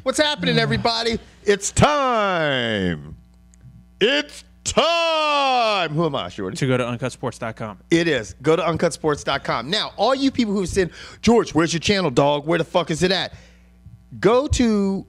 What's happening, everybody? It's time. It's time. Who am I, Shorty? To go to uncutsports.com. It is. Go to uncutsports.com. Now, all you people who said, George, where's your channel, dog? Where the fuck is it at? Go to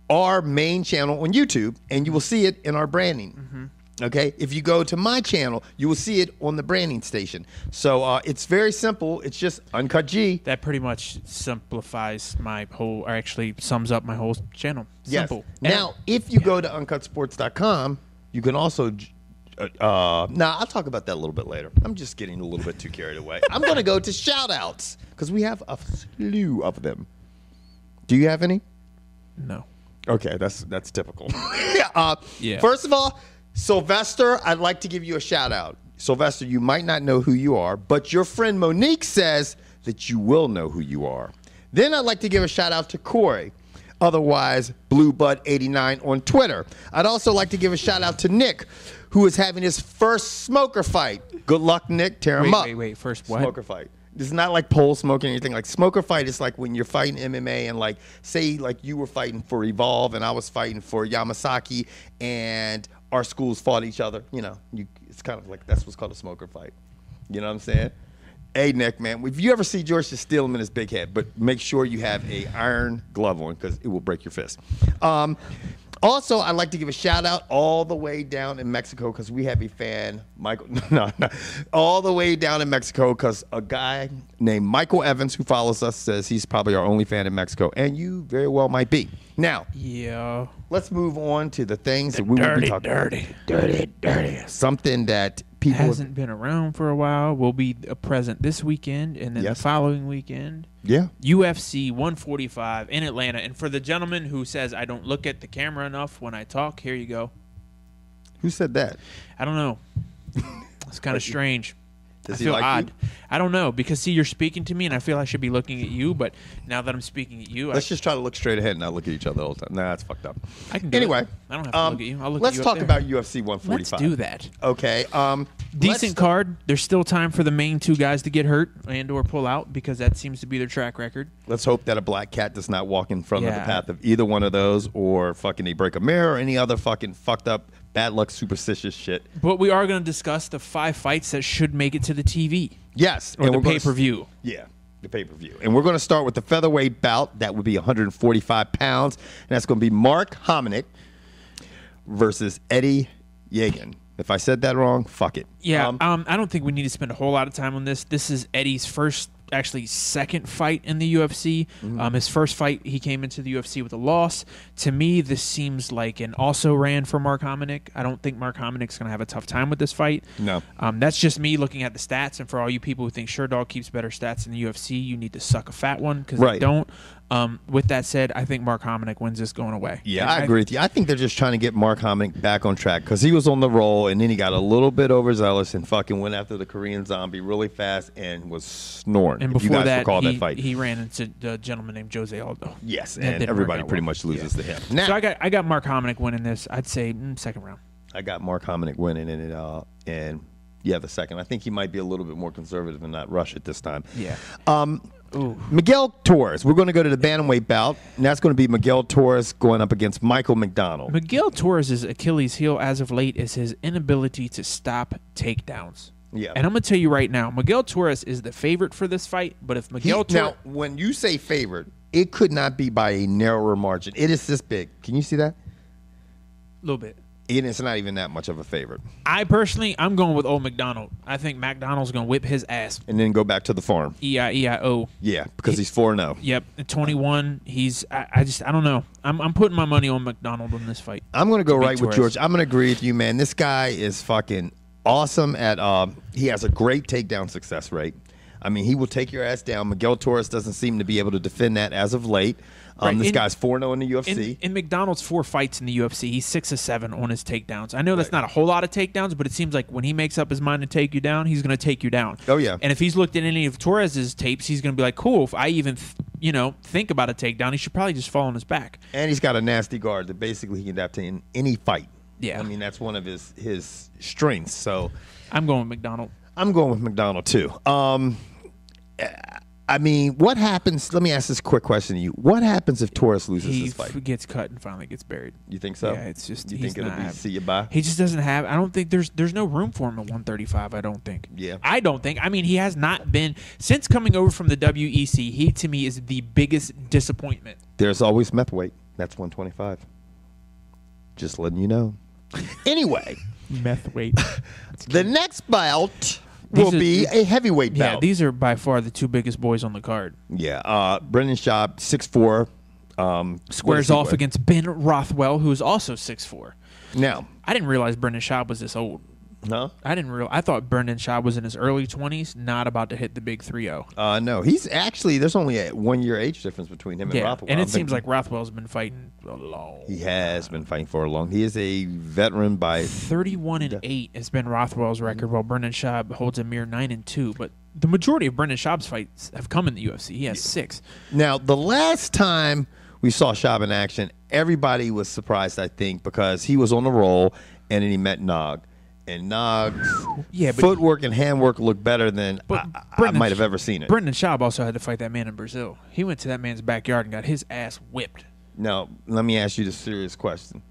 our main channel on YouTube, and you will see it in our branding. Mm-hmm. Okay? If you go to my channel, you will see it on the branding station. So it's very simple. It's just Uncut G. That pretty much simplifies my whole, or actually sums up my whole channel. Simple. Yes. Now, if you go to uncutsports.com, you can also... I'll talk about that a little bit later. I'm just getting a little bit too carried away. I'm going to go to Shoutouts, because we have a slew of them. Do you have any? No. Okay, that's typical. Yeah. First of all, Sylvester, I'd like to give you a shout out. Sylvester, you might not know who you are, but your friend Monique says that you will know who you are. Then I'd like to give a shout out to Corey, otherwise BlueBud89 on Twitter. I'd also like to give a shout out to Nick, who is having his first smoker fight. Good luck, Nick. Tear him up. Wait. First what? Smoker fight. This is not like pole smoking or anything. Like smoker fight is like when you're fighting MMA and like say like you were fighting for Evolve and I was fighting for Yamasaki and our schools fought each other. You know, it's kind of like that's what's called a smoker fight. You know what I'm saying? Hey Nick, man, if you ever see George, just steal him in his big head, but make sure you have a iron glove on because it will break your fist. Also, I'd like to give a shout out all the way down in Mexico because we have a fan, Michael. No, all the way down in Mexico because a guy named Michael Evans who follows us says he's probably our only fan in Mexico, and you very well might be. Now, yeah, let's move on to the things that we will be talking about. Dirty. Something that people hasn't been around for a while. Will be present this weekend and then the following weekend. Yeah. UFC 145 in Atlanta. And for the gentleman who says I don't look at the camera enough when I talk, here you go. Who said that? I don't know. It's kind of strange. Does I feel he like odd. you? I don't know because see, you're speaking to me, and I feel I should be looking at you. But now that I'm speaking at you, let's just try to look straight ahead and not look at each other all the time. Nah, that's fucked up. I can do anyway. It. I don't have to look at you. I'll look let's at you talk up there. about UFC 145. Let's do that. Okay. Decent card. There's still time for the main two guys to get hurt and or pull out because that seems to be their track record. Let's hope that a black cat does not walk in front of the path of either one of those, or fucking they break a mirror or any other fucking fucked up bad luck superstitious shit. But we are going to discuss the 5 fights that should make it to the TV. Yes. Or the pay-per-view. Yeah, the pay-per-view. And we're going to start with the featherweight bout. That would be 145 pounds. And that's going to be Mark Hominick versus Eddie Yagin. If I said that wrong, fuck it. Yeah, I don't think we need to spend a whole lot of time on this. This is Eddie's second fight in the UFC. Mm-hmm. His first fight, he came into the UFC with a loss. To me, this seems like an also-ran for Mark Hominick. I don't think Mark Hominick's going to have a tough time with this fight. No. That's just me looking at the stats, and for all you people who think Sherdog keeps better stats in the UFC, you need to suck a fat one because they don't. With that said, I think Mark Hominick wins this going away. Yeah, I agree with you. I think they're just trying to get Mark Hominick back on track because he was on the roll and then he got a little bit overzealous and fucking went after the Korean zombie really fast and was snoring. And before that fight, he ran into a gentleman named Jose Aldo. Yes, and everybody pretty much loses to him. Now, so I got Mark Hominick winning this. I'd say second round. I got Mark Hominick winning in it, and the second. I think he might be a little bit more conservative and not rush it this time. Yeah. Miguel Torres. We're going to go to the bantamweight bout, and that's going to be Miguel Torres going up against Michael McDonald. Miguel Torres' Achilles heel as of late is his inability to stop takedowns. Yeah. And I'm going to tell you right now, Miguel Torres is the favorite for this fight, but if Miguel Torres... Now, when you say favorite, it could not be by a narrower margin. It is this big. Can you see that? A little bit. And it's not even that much of a favorite. I'm going with old McDonald. I think McDonald's going to whip his ass. And then go back to the farm. E-I-E-I-O. Yeah, because he's 4-0. Yep, 21. I don't know. I'm putting my money on McDonald in this fight. I'm going to go right with George. I'm going to agree with you, man. This guy is fucking awesome at he has a great takedown success rate. I mean, he will take your ass down. Miguel Torres doesn't seem to be able to defend that as of late. This guy's 4-0 in the UFC. In McDonald's 4 fights in the UFC, he's 6-7 on his takedowns. I know that's not a whole lot of takedowns, but it seems like when he makes up his mind to take you down, he's going to take you down. Oh, yeah. And if he's looked at any of Torres's tapes, he's going to be like, cool, if I even think about a takedown, he should probably just fall on his back. And he's got a nasty guard that basically he can adapt to in any fight. Yeah. I mean, that's one of his strengths. So I'm going with McDonald. I'm going with McDonald, too. I mean, what happens? Let me ask this quick question to you. What happens if Torres loses this fight? He gets cut and finally gets buried. You think so? Yeah, it's just you think it'll be see you bye? He just doesn't have. I don't think there's no room for him at 135. I don't think. Yeah. I don't think. I mean, he has not been since coming over from the WEC. He to me is the biggest disappointment. There's always meth weight. That's 125. Just letting you know. Anyway, meth weight. The next bout will be a heavyweight bout. Yeah, these are by far the two biggest boys on the card. Yeah, Brendan Schaub, 6'4", squares off against Ben Rothwell, who is also 6'4". Now, I didn't realize Brendan Schaub was this old. No, I didn't realize. I thought Brendan Schaub was in his early 20s, not about to hit the big 3-0. No, he's actually. There's only a 1 year age difference between him and Rothwell. And it seems like Rothwell's been fighting a long. He has been fighting for a long. He is a veteran by 31-8 has been Rothwell's record, while Brendan Schaub holds a mere 9-2. But the majority of Brendan Schaub's fights have come in the UFC. He has 6. Now, the last time we saw Schaub in action, everybody was surprised, I think, because he was on the roll and then he met Nog. And Nog's footwork and handwork looked better than I might have ever seen it. Brendan Schaub also had to fight that man in Brazil. He went to that man's backyard and got his ass whipped. Now, let me ask you the serious question.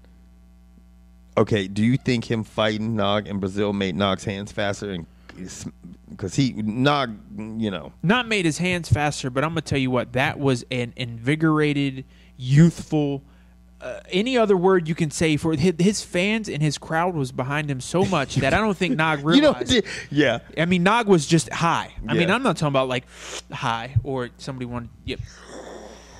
Okay, do you think him fighting Nog in Brazil made Nog's hands faster? Because Nog, you know. Not made his hands faster, but I'm going to tell you what, that was an invigorated, youthful, any other word you can say for his fans and his crowd was behind him so much that I don't think Nog realized. Yeah. I mean, Nog was just high. I mean, I'm not talking about like high or somebody wanted. Yep.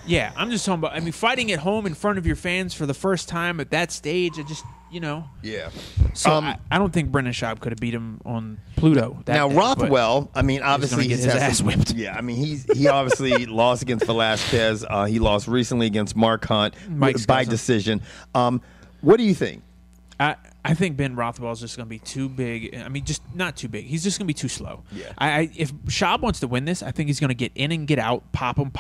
Yeah, I'm just talking about. I mean, fighting at home in front of your fans for the first time at that stage. It just, you know. Yeah. So I don't think Brendan Schaub could have beat him on Pluto. Now Rothwell, I mean, obviously he's get his ass whipped. Yeah, I mean, he obviously lost against Velasquez. He lost recently against Mark Hunt by decision. What do you think? I think Ben Rothwell is just going to be too big. I mean, just not too big. He's just going to be too slow. Yeah. If Schaub wants to win this, I think he's going to get in and get out, pop him,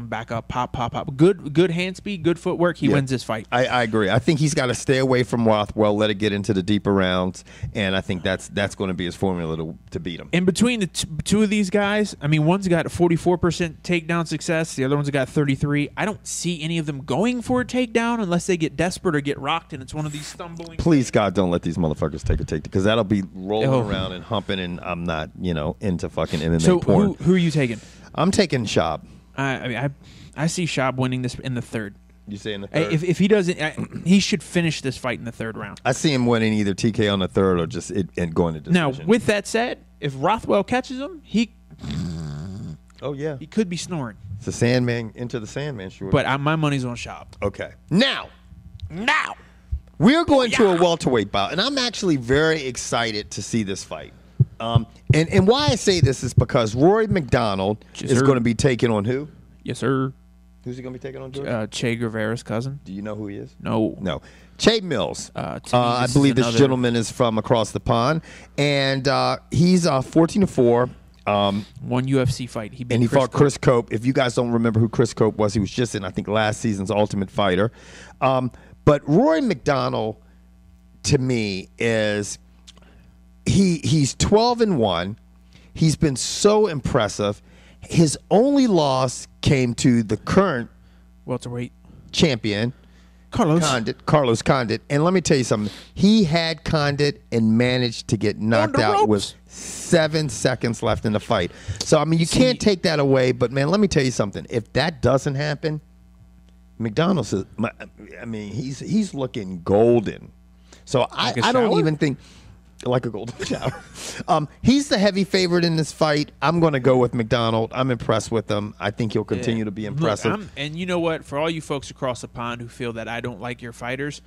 back up, pop. Good hand speed, good footwork. He wins this fight. I agree. I think he's got to stay away from Rothwell, let it get into the deeper rounds, and I think that's going to be his formula to beat him. In between the two of these guys, I mean, one's got 44% takedown success. The other one's got 33. I don't see any of them going for a takedown unless they get desperate or get rocked, and it's one of these stumbling. Please, God, don't let these motherfuckers take a take because that'll be rolling around and humping, and I'm not, into fucking MMA porn. Who are you taking? I'm taking Schaub. I mean, I see Schaub winning this in the third. You say in the third? If he doesn't, he should finish this fight in the third round. I see him winning either TK on the third or just and going to decision. Now, with that said, if Rothwell catches him, he could be snoring. It's the Sandman into the Sandman, sure. But my money's on Schaub. Okay. Now. We're going to a welterweight bout, and I'm actually very excited to see this fight. And why I say this is because Rory MacDonald is going to be taking on who? Yes, sir. Who's he going to be taking on, George? Che Guevara's cousin. Do you know who he is? No. Che Mills. I believe this gentleman is from across the pond, and he's 14-4. One UFC fight. He fought Chris Cope. If you guys don't remember who Chris Cope was, he was just in, I think, last season's Ultimate Fighter. But Rory MacDonald, to me, is he's 12-1. He's been so impressive. His only loss came to the current welterweight champion, Carlos Condit. And let me tell you something. He had Condit and managed to get knocked out with 7 seconds left in the fight. So, I mean, you can't take that away. But, man, let me tell you something. If that doesn't happen, McDonald's is, I mean, he's looking golden. So I don't even think like a golden shower. He's the heavy favorite in this fight. I'm going to go with McDonald. I'm impressed with him. I think he'll continue to be impressive. Look, and you know what? For all you folks across the pond who feel that I don't like your fighters,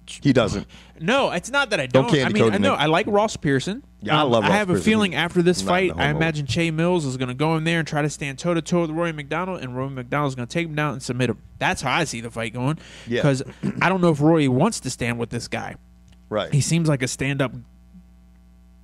he doesn't. No, it's not that I don't. I mean, I know I like Ross Pearson. Yeah, I love Ross I have Pearson. A feeling after this fight, I imagine Che Mills is going to go in there and try to stand toe-to-toe with Rory MacDonald, and Rory MacDonald is going to take him down and submit him. That's how I see the fight going. Because I don't know if Rory wants to stand with this guy. Right. He seems like a stand-up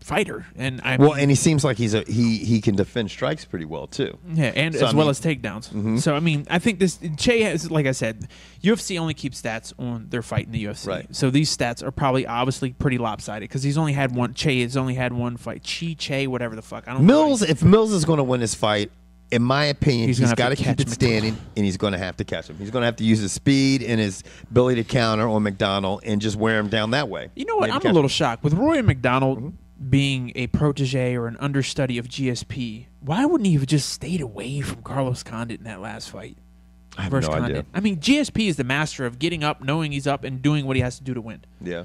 fighter, and and he seems like he can defend strikes pretty well too. Yeah, and so, as well as takedowns. Mm-hmm. So I mean, I think this Che has, like I said, UFC only keeps stats on their fight in the UFC. Right. So these stats are probably obviously pretty lopsided because he's only had one. Che has only had one fight. Che, whatever the fuck. I don't know. If Mills is going to win this fight, in my opinion, he's got to keep it standing, and he's going to have to catch him. He's going to have to use his speed and his ability to counter on McDonald and just wear him down that way. You know what? I'm a little shocked with Rory MacDonald being a protege or an understudy of GSP. Why wouldn't he have just stayed away from Carlos Condit in that last fight? I have no idea. I mean, GSP is the master of getting up, knowing he's up, and doing what he has to do to win. Yeah.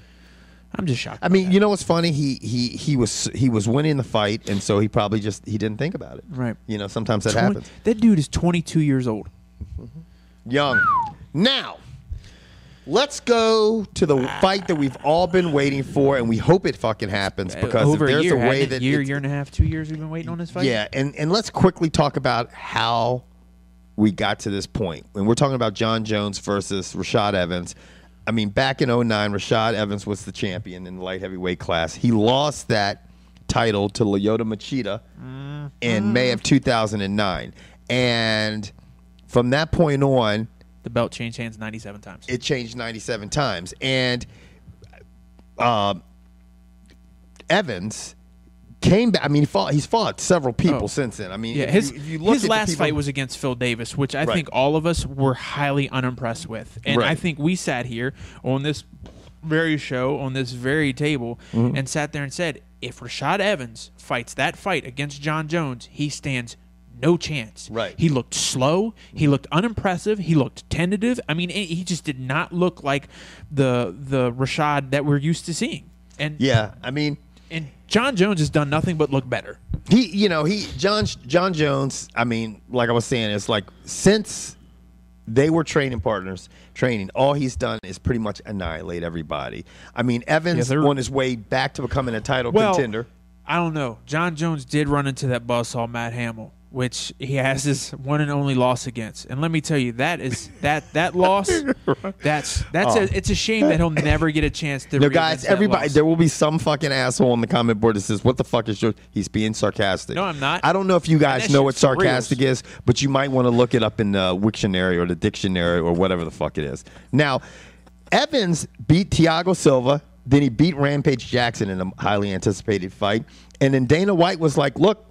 I'm just shocked. I mean, you know what's funny? He was winning the fight, and so he probably he didn't think about it. Right. You know, sometimes that happens. That dude is 22 years old. Young. Now, let's go to the fight that we've all been waiting for, and we hope it fucking happens because over if there's a way that year and a half, 2 years we've been waiting on this fight. Yeah, and let's quickly talk about how we got to this point. When we're talking about John Jones versus Rashad Evans. I mean, back in 2009, Rashad Evans was the champion in the light heavyweight class. He lost that title to Lyoto Machida in May of 2009. And from that point on, the belt changed hands 97 times. It changed 97 times. And Evans came back. I mean, he's fought several people since then. I mean, yeah, his last fight was against Phil Davis, which I think all of us were highly unimpressed with. And I think we sat here on this very show, on this very table, and sat there and said, if Rashad Evans fights that fight against John Jones, he stands no chance. Right. He looked slow. He looked unimpressive. He looked tentative. I mean, he just did not look like the Rashad that we're used to seeing. And yeah, I mean, and John Jones has done nothing but look better. John Jones, I mean, like I was saying, it's like since they were training partners, all he's done is pretty much annihilate everybody. I mean, Evans on his way back to becoming a title contender. I don't know. John Jones did run into that buzzsaw Matt Hamill, which he has his one and only loss against. And let me tell you, that loss, it's a shame that he'll never get a chance to. No, guys, everybody, there will be some fucking asshole on the comment board that says, "What the fuck is yours?" He's being sarcastic. No, I'm not. I don't know if you guys know what sarcastic is, but you might want to look it up in the Wiktionary or the dictionary or whatever the fuck it is. Now, Evans beat Thiago Silva. Then he beat Rampage Jackson in a highly anticipated fight. And then Dana White was like, look,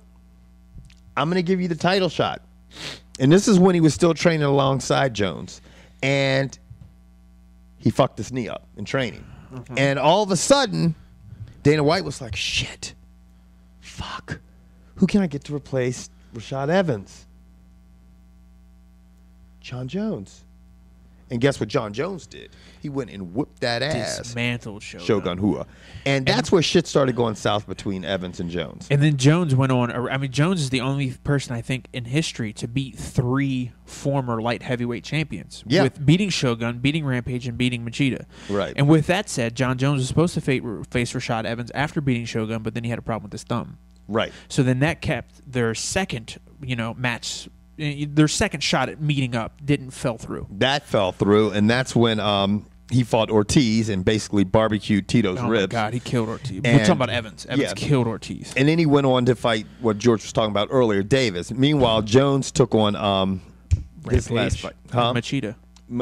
I'm going to give you the title shot. And this is when he was still training alongside Jones. And he fucked his knee up in training. And all of a sudden, Dana White was like, shit, fuck. Who can I get to replace Rashad Evans? John Jones. And guess what John Jones did? He went and whooped that ass. Dismantled Shogun Rua. And that's where shit started going south between Evans and Jones. And then Jones went on. I mean, Jones is the only person, I think, in history to beat 3 former light heavyweight champions. Yeah. With beating Shogun, beating Rampage, and beating Machida. Right. And with that said, John Jones was supposed to face Rashad Evans after beating Shogun, but then he had a problem with his thumb. Right. So then that kept their second, match. Their second shot at meeting up fell through. That fell through, and that's when he fought Ortiz and basically barbecued Tito's ribs. Oh, my God, he killed Ortiz. We're talking about Evans. Evans killed Ortiz. And then he went on to fight what George was talking about earlier, Davis. Meanwhile, Jones took on his last fight. Machida.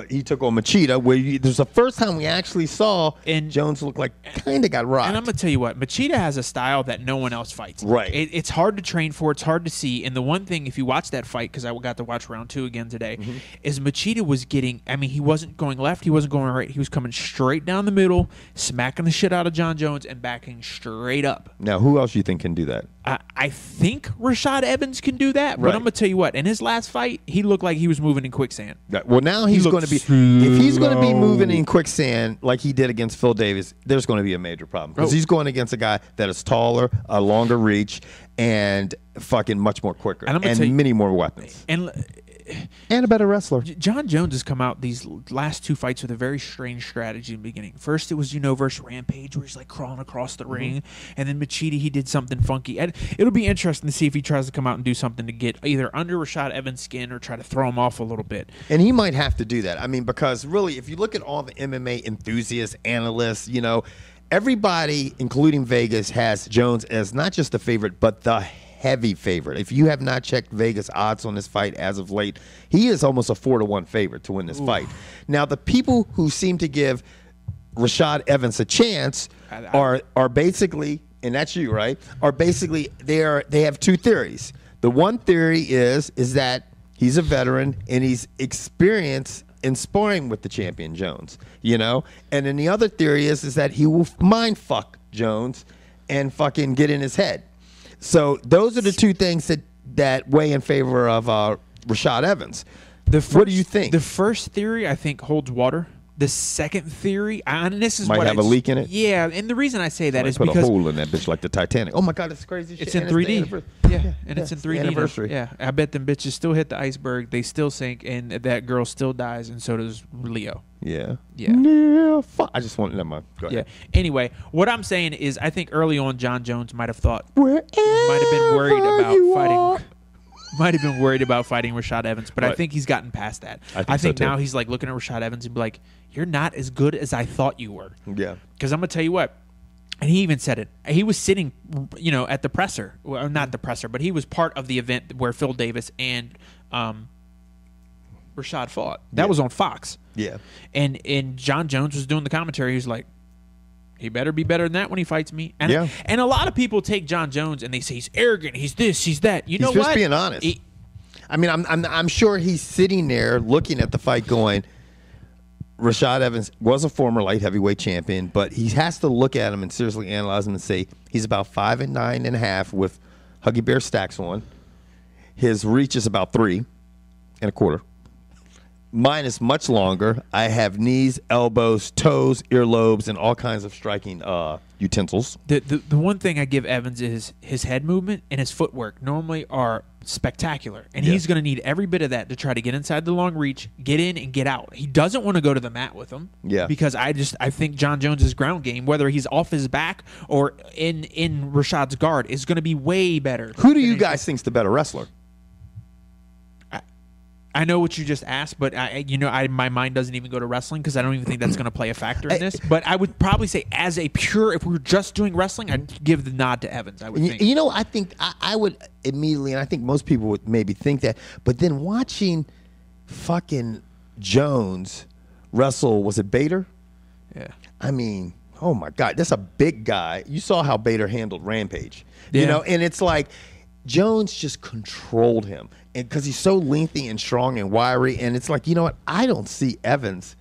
He took on Machida, where there's the first time we actually saw Jones look like kind of got rocked. And I'm going to tell you what, Machida has a style that no one else fights. Right. It's hard to train for. It's hard to see. And the one thing, if you watch that fight, because I got to watch round 2 again today, is Machida was getting, he wasn't going left, he wasn't going right. He was coming straight down the middle, smacking the shit out of John Jones, and backing straight up. Now, who else do you think can do that? I think Rashad Evans can do that, but I'm going to tell you what, in his last fight, he looked like he was moving in quicksand. Right. Well, now he's going to be, if he's going to be moving in quicksand like he did against Phil Davis, there's going to be a major problem. Because he's going against a guy that is taller, a longer reach, and fucking much more quicker, and many more weapons. And a better wrestler. John Jones has come out these last 2 fights with a very strange strategy in the beginning. First, it was versus Rampage, where he's like crawling across the ring, and then Machida, he did something funky. And it'll be interesting to see if he tries to come out and do something to get either under Rashad Evans' skin or try to throw him off a little bit. And he might have to do that. Because really, if you look at all the MMA enthusiasts, analysts, everybody, including Vegas, has Jones as not just the favorite, but the heavy favorite. If you have not checked Vegas odds on this fight as of late, he is almost a 4-1 favorite to win this fight. Now, the people who seem to give Rashad Evans a chance are basically, and that's you, right? Are basically they have two theories. The one theory is that he's a veteran and he's experienced in sparring with the champion Jones, you know? And then the other theory is that he will mind fuck Jones and fucking get in his head. So those are the two things that weigh in favor of Rashad Evans. What do you think? The first theory, I think, holds water. The second theory, and this is might what have a leak in it. Yeah, and the reason I say that is put because a hole in that bitch like the Titanic. Oh my God, it's crazy shit. It's in 3D. It's in 3D. Anniversary. Yeah, I bet them bitches still hit the iceberg. They still sink, and that girl still dies, and so does Leo. Yeah. Fuck. I just want to let my go ahead. Yeah. Anyway, what I'm saying is, I think early on, John Jones might have thought, might have been worried about fighting. Might have been worried about fighting Rashad Evans, but I think he's gotten past that. I think so now he's like looking at Rashad Evans and be like, "You're not as good as I thought you were." Yeah. Because I'm gonna tell you what, and he even said it. He was sitting, at the presser. Well, not the presser, but he was part of the event where Phil Davis and Rashad fought. That was on Fox. Yeah. And John Jones was doing the commentary. He was like, he better be better than that when he fights me. And, yeah. And a lot of people take John Jones and they say he's arrogant, he's this, he's that. You know what? He's just being honest. I'm sure he's sitting there looking at the fight going, Rashad Evans was a former light heavyweight champion, but he has to look at him and seriously analyze him and say he's about 5'9.5" with Huggy Bear stacks on. His reach is about 3 1/4. Mine is much longer. I have knees, elbows, toes, earlobes, and all kinds of striking utensils. The one thing I give Evans is his head movement and his footwork normally are spectacular. And he's going to need every bit of that to try to get inside the long reach, get in, and get out. He doesn't want to go to the mat with him. Yeah. Because I think John Jones' ground game, whether he's off his back or in Rashad's guard, is going to be way better. Who do you guys think's the better wrestler? I know what you just asked, but my mind doesn't even go to wrestling because I don't even think that's going to play a factor in this. But I would probably say, if we were just doing wrestling, I'd give the nod to Evans. I would think. I think I would immediately, and I think most people would maybe think that. But then watching fucking Jones wrestle, was it Bader? Yeah. I mean, oh my God, that's a big guy. You saw how Bader handled Rampage, Yeah. And it's like Jones just controlled him. And because he's so lengthy and strong and wiry, and it's like, you know what? I don't see Evans.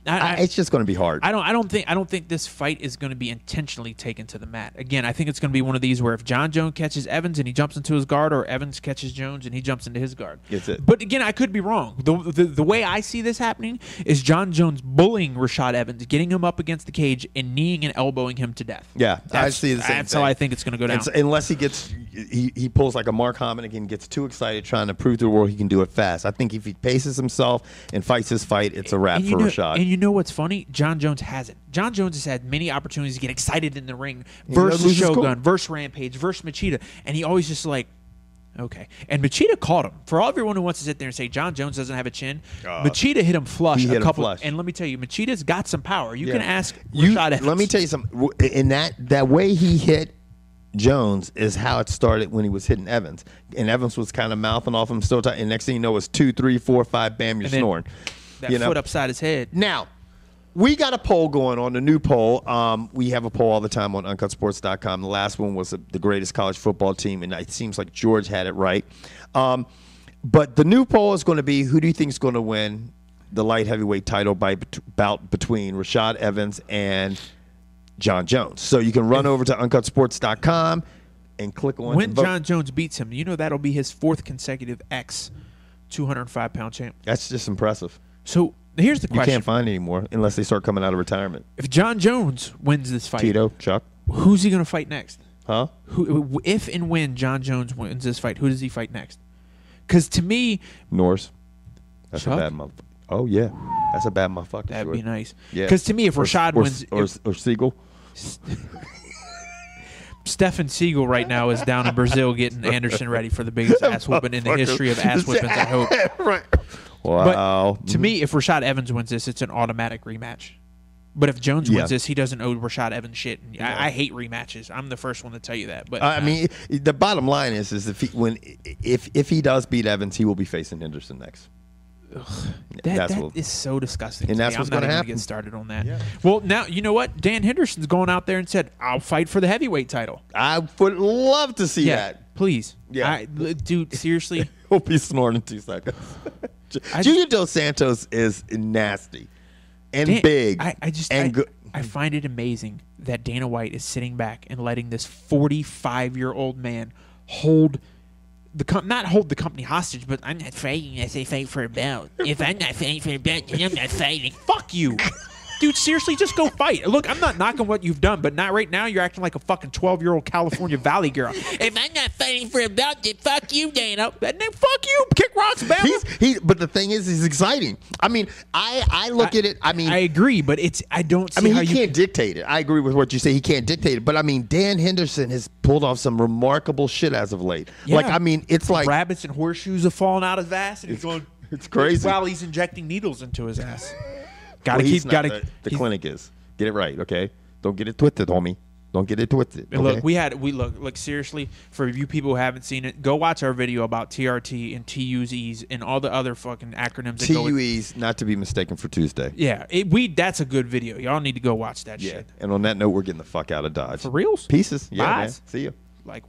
It's just going to be hard. I don't think this fight is going to be intentionally taken to the mat. Again, I think it's going to be one of these where if John Jones catches Evans and he jumps into his guard, or Evans catches Jones and he jumps into his guard. That's it. But again, I could be wrong. The way I see this happening is John Jones bullying Rashad Evans, getting him up against the cage and kneeing and elbowing him to death. Yeah, I see the same That's thing. how I think it's going to go down. Unless he pulls like a Mark Hominick and gets too excited trying to prove to the world he can do it fast. I think if he paces himself and fights his fight, it's a wrap for Rashad. And you know what's funny? John Jones hasn't. John Jones has had many opportunities to get excited in the ring versus Shogun, versus Rampage, versus Machida, and he always just like, okay. And Machida caught him. For all everyone who wants to sit there and say John Jones doesn't have a chin, Machida hit him flush a couple. And let me tell you, Machida's got some power. You can ask Rashad Evans. Let me tell you something. In that way he hit Jones is how it started when he was hitting Evans. And Evans was kind of mouthing off him still tight. And next thing you know, it's 2, 3, 4, 5, bam, you're snoring. That foot upside his head. Now, we got a poll going on, a new poll. We have a poll all the time on uncutsports.com. The last one was the greatest college football team, and it seems like George had it right. But the new poll is going to be, who do you think is going to win the light heavyweight title bout between Rashad Evans and John Jones? So you can run over to uncutsports.com and click on when John Jones beats him. That'll be his 4th consecutive 205-pound champ. That's just impressive. So here's the question. You can't find anymore unless they start coming out of retirement. If John Jones wins this fight, Tito, Chuck, who's he going to fight next? Huh? If and when John Jones wins this fight, who does he fight next? Because to me, Norris. That's Chuck? a bad motherfucker. Oh yeah, that's a bad motherfucker. That'd be nice. Yeah. Because to me, if Rashad wins, or Siegel. Stefan Siegel right now is down in Brazil getting Anderson ready for the biggest ass whooping in the history of ass whoopings, I hope. Right. Wow. But to me, if Rashad Evans wins this, it's an automatic rematch. But if Jones Yeah. wins this, he doesn't owe Rashad Evans shit. And I hate rematches. I'm the first one to tell you that. But I mean, the bottom line is if he does beat Evans, he will be facing Henderson next. that is so disgusting. And that's what's going to happen. Get started on that. Yeah. Well, now you know what? Dan Henderson's going out there and said, "I'll fight for the heavyweight title." I would love to see that. Please. Yeah. Dude, seriously. Hope he's snoring in 2 seconds. Junior Dos Santos is nasty and big. I find it amazing that Dana White is sitting back and letting this 45-year-old man not hold the company hostage, but I'm not fighting unless I fight for a belt. If I'm not fighting for a belt, then I'm not fighting. Fuck you. Dude, seriously, just go fight. Look, I'm not knocking what you've done, but not right now. You're acting like a fucking 12-year-old California Valley girl. If I'm not fighting for a belt, then fuck you, Dana. Then fuck you. Kick rocks, Bama. But the thing is, he's exciting. I mean, I look at it. I mean, I agree, but I don't see how he can't dictate it. I agree with what you say. He can't dictate it. But I mean, Dan Henderson has pulled off some remarkable shit as of late. Yeah. Like, I mean, it's like rabbits and horseshoes have fallen out of his ass, and he's going. It's crazy. While he's injecting needles into his ass. The clinic is. Get it right, okay? Don't get it twisted, homie. Don't get it twisted. Okay? Look, look, seriously, for you people who haven't seen it, go watch our video about TRT and TUEs and all the other fucking acronyms. TUEs, not to be mistaken for Tuesday. Yeah, that's a good video. Y'all need to go watch that shit. And on that note, we're getting the fuck out of Dodge. For reals? Pieces. Yeah, Bye. man. See you. Like